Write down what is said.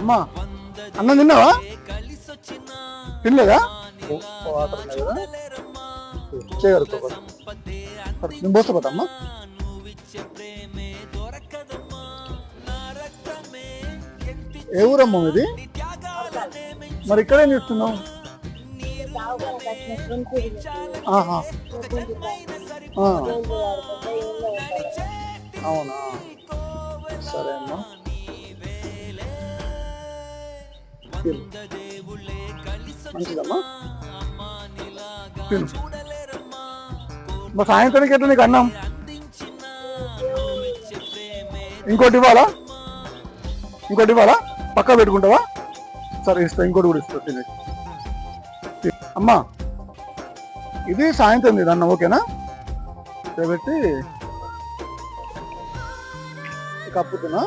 అమ్మా అన్నం తిన్నావా? తినలేదా? చేయగలుగుతా నేను పోతా అమ్మా. ఏ ఊరమ్మా ఇది? మరి ఇక్కడేం చేస్తున్నావు? అవునా, సరే అమ్మా. మంచిదమ్మా, మా సాయంత్రానికి ఎట్లా నీకు అన్నం? ఇంకోటి ఇవ్వాలా? పక్కా పెట్టుకుంటావా? సరే ఇస్తా, ఇంకోటి కూడా ఇస్తా తినే. అమ్మా ఇది సాయంత్రం ఇది అన్నం, ఓకేనా? పెట్టి కప్పుతున్నా.